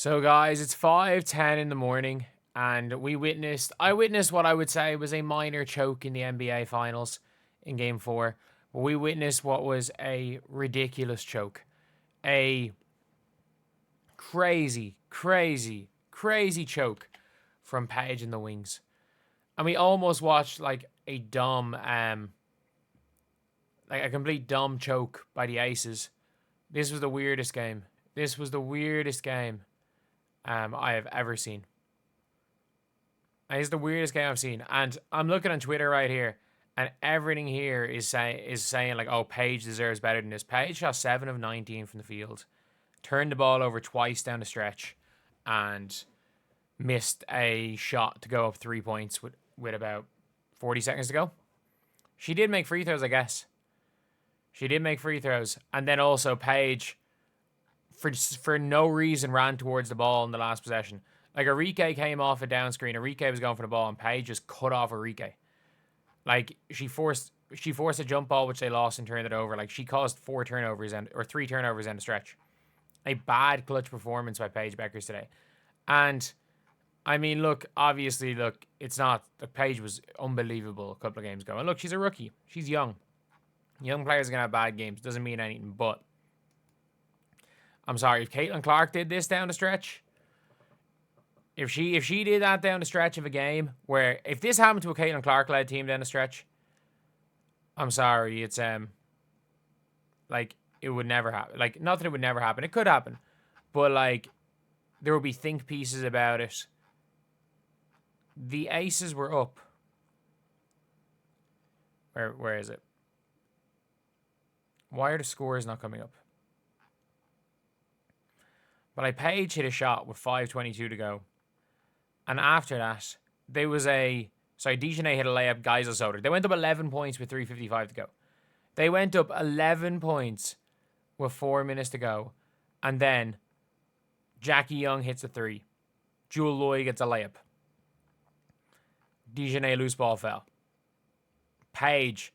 So guys, it's 5:10 in the morning and I witnessed what I would say was a minor choke in the NBA finals in game 4. But we witnessed what was a ridiculous choke. A crazy choke from Paige in the wings. And we almost watched like a complete dumb choke by the Aces. This was the weirdest game. This was the weirdest game I have ever seen. And it's the weirdest game I've seen. And I'm looking on Twitter right here, and everything here is saying like, oh, Paige deserves better than this. Paige shot 7 of 19 from the field, turned the ball over twice down the stretch, and missed a shot to go up 3 points with about 40 seconds to go. She did make free throws, I guess. She did make free throws. And then also Paige, for no reason, ran towards the ball in the last possession. Like, Enrique came off a down screen. Enrique was going for the ball, and Paige just cut off Enrique. Like, she forced a jump ball, which they lost and turned it over. Like, she caused 3 turnovers and the stretch. A bad clutch performance by Paige Bueckers today. And, I mean, look, obviously, it's not... Paige was unbelievable a couple of games ago. And look, she's a rookie. She's young. Young players are going to have bad games. Doesn't mean anything, but... I'm sorry, if Caitlin Clark did this down the stretch... If she did that down the stretch of a game, where if this happened to a Caitlin Clark-led team down the stretch, I'm sorry, it's like, it would never happen. Like, not that it would never happen. It could happen. But, like, there would be think pieces about it. The Aces were up. Where is it? Why are the scores not coming up? But Paige hit a shot with 5:22 to go. And after that, there was Dejanay hit a layup, guys or soda. They went up 11 points with 3:55 to go. They went up 11 points with 4 minutes to go. And then Jackie Young hits a 3. Jewel Loy gets a layup. Dejanay loose ball foul. Paige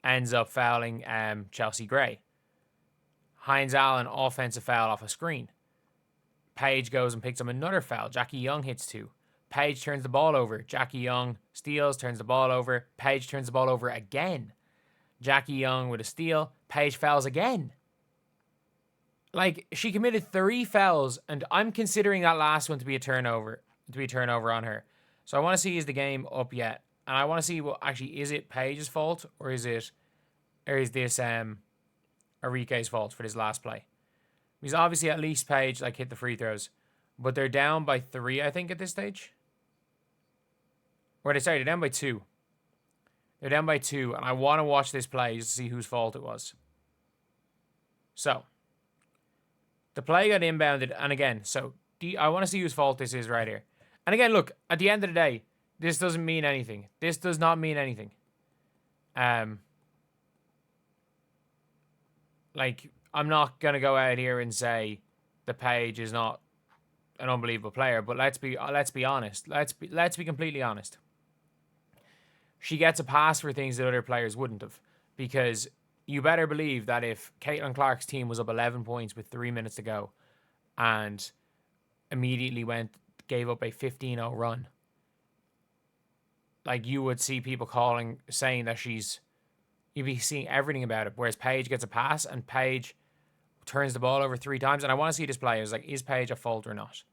ends up fouling Chelsea Gray. Hines Allen offensive foul off a screen. Paige goes and picks up another foul. Jackie Young hits 2. Paige turns the ball over. Jackie Young steals, turns the ball over. Paige turns the ball over again. Jackie Young with a steal. Paige fouls again. Like, she committed 3 fouls, and I'm considering that last one to be a turnover on her. So I want to see, is the game up yet? And I want to see, well, actually, is it Paige's fault, or is this Enrique's fault for this last play? Because obviously at least Paige hit the free throws. But they're down by 3, I think, at this stage. They're down by 2. They're down by 2, and I want to watch this play just to see whose fault it was. So, the play got inbounded, and again, I want to see whose fault this is right here. And again, look, at the end of the day, this doesn't mean anything. This does not mean anything. I'm not going to go out here and say the Paige is not an unbelievable player, but let's be honest. Let's be completely honest. She gets a pass for things that other players wouldn't have, because you better believe that if Caitlin Clark's team was up 11 points with 3 minutes to go and immediately gave up a 15-0 run, like, you would see people saying that you'd be seeing everything about it. Whereas Paige gets a pass and Paige turns the ball over 3 times. And I want to see this play. It's like, is Paige a fault or not?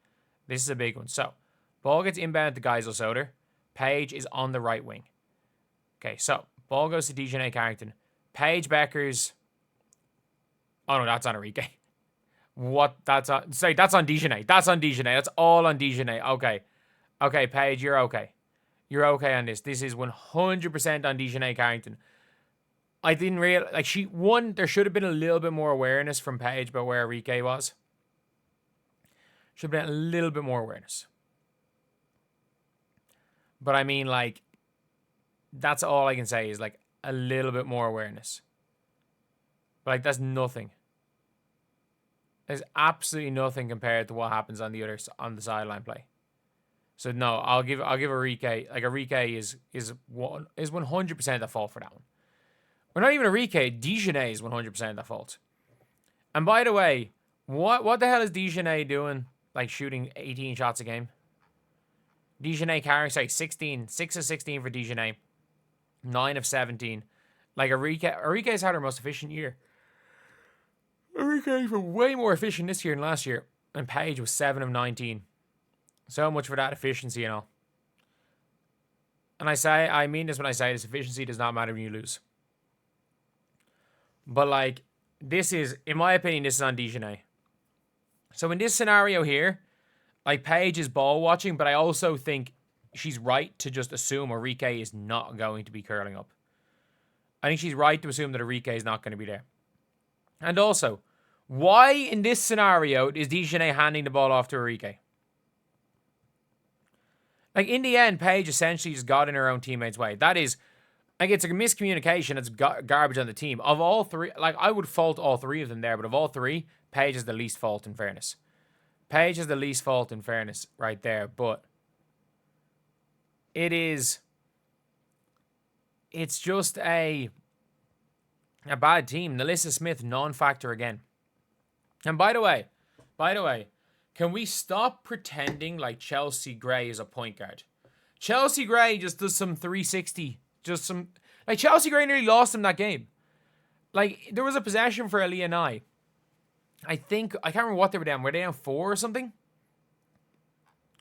This is a big one. So, ball gets inbound to Geisel Soder. Paige is on the right wing. Okay, so, ball goes to Dejanay Carrington. Paige Bueckers. Oh, no, that's on Enrique. What? That's on Dejanay. That's on Dejanay. That's all on Dejanay. Okay. Okay, Paige, you're okay. You're okay on this. This is 100% on Dejanay Carrington. I didn't realize, there should have been a little bit more awareness from Paige about where Enrique was. Should have been a little bit more awareness. But I mean, that's all I can say is, a little bit more awareness. But, that's nothing. There's absolutely nothing compared to what happens on the sideline play. So no, I'll give Enrique, Enrique is 100% at fault for that one. Or not even Enrique, Dejanay is 100% at fault. And by the way, what the hell is Dejanay doing like shooting 18 shots a game. Dejanay Carey, sorry, 16. 6 of 16 for Dejanay. 9 of 17. Like, Arike's had her most efficient year. Arike's been way more efficient this year than last year. And Paige was 7 of 19. So much for that efficiency and all. And I mean this when I say this, efficiency does not matter when you lose. But, like, this is, in my opinion, this is on Dejanay. So in this scenario here, like, Paige is ball watching, but I also think she's right to just assume Arike is not going to be curling up. I think she's right to assume that Arike is not going to be there. And also, why in this scenario is Dejanay handing the ball off to Arike? Like, in the end, Paige essentially just got in her own teammate's way. That is, like, it's a miscommunication. It's garbage on the team. Of all three, like, I would fault all three of them there, but of all three, Paige is the least fault in fairness. Paige is the least fault in fairness right there, but it's just a bad team. Nalissa Smith, non-factor again. And by the way, can we stop pretending like Chelsea Gray is a point guard? Chelsea Gray just does some 360. Like, Chelsea Gray nearly lost him that game. Like, there was a possession for Aaliyah Nye. I can't remember what they were down. Were they down 4 or something?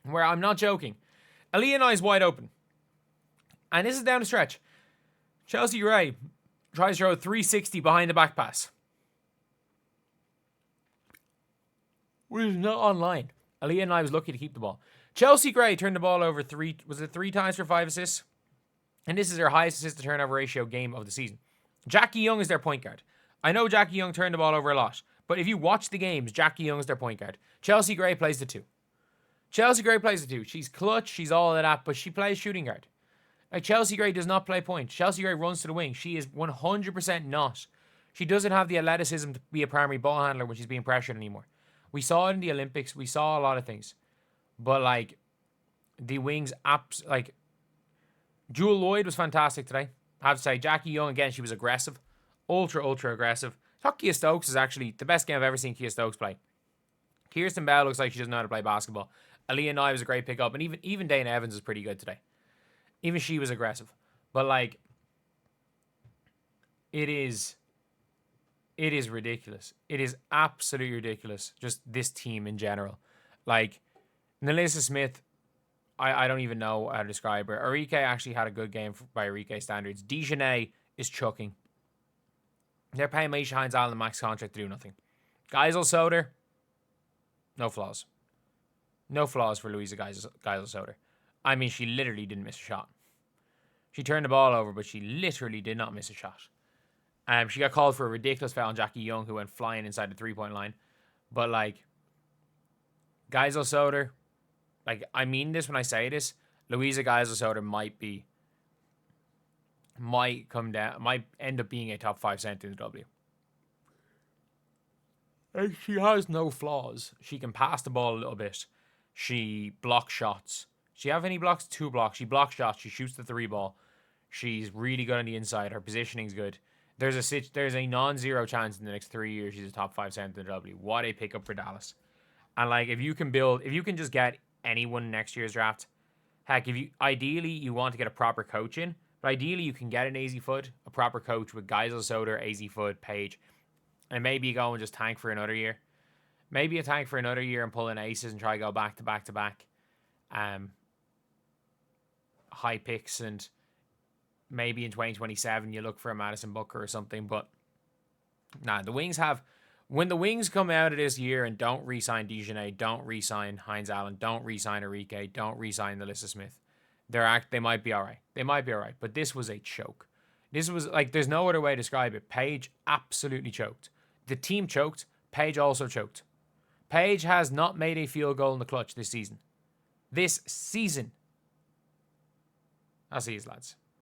Where, I'm not joking, Aaliyah Nye is wide open. And this is down the stretch. Chelsea Gray tries to throw a 360 behind the back pass. Which is not online. Aaliyah Nye was lucky to keep the ball. Chelsea Gray turned the ball over 3 times for 5 assists? And this is their highest assist to turnover ratio game of the season. Jackie Young is their point guard. I know Jackie Young turned the ball over a lot, but if you watch the games, Jackie Young is their point guard. Chelsea Gray plays the 2. She's clutch, she's all of that, but she plays shooting guard. Like, Chelsea Gray does not play point. Chelsea Gray runs to the wing. She is 100% not. She doesn't have the athleticism to be a primary ball handler when she's being pressured anymore. We saw it in the Olympics. We saw a lot of things. But, like, the wings, like, Jewel Lloyd was fantastic today. I have to say, Jackie Young, again, she was aggressive. Ultra aggressive. I thought Kia Stokes is actually the best game I've ever seen Kia Stokes play. Kirsten Bell looks like she doesn't know how to play basketball. Aaliyah Nye was a great pickup. And even Dana Evans was pretty good today. Even she was aggressive. But, like, it is ridiculous. It is absolutely ridiculous. Just this team in general. Like, Nalissa Smith, I don't even know how to describe her. Arike actually had a good game by Arike standards. Dejanay is chucking. They're paying Maisha Hines-Allen a max contract to do nothing. Geisel Soder, no flaws. No flaws for Louisa Geisel Soder. I mean, she literally didn't miss a shot. She turned the ball over, but she literally did not miss a shot. She got called for a ridiculous foul on Jackie Young, who went flying inside the three-point line. But, like, Geisel Soder, like, I mean this when I say this, Louisa Geisel Soder might end up being a top 5 center in the W. Like, she has no flaws. She can pass the ball a little bit. She blocks shots. Does she have any blocks? 2 blocks. She blocks shots. She shoots the 3 ball. She's really good on the inside. Her positioning's good. There's a non-zero chance in the next 3 years she's a top 5 center in the W. What a pickup for Dallas. And, like, if you can just get anyone next year's draft, heck, ideally you want to get a proper coach in, but ideally you can get an AZ Foot, a proper coach with Geisel Soder, AZ Foot, Paige, and maybe you go and just tank for another year. Maybe you tank for another year and pull in aces and try to go back to back high picks, and maybe in 2027 you look for a Madison Booker or something. But nah, when the Wings come out of this year and don't re-sign Dejanay, don't re-sign Hines-Allen, don't re-sign Arike, don't re-sign Nalissa Smith, they might be all right. They might be all right. But this was a choke. This was, like, there's no other way to describe it. Paige absolutely choked. The team choked. Paige also choked. Paige has not made a field goal in the clutch this season. I'll see you, lads.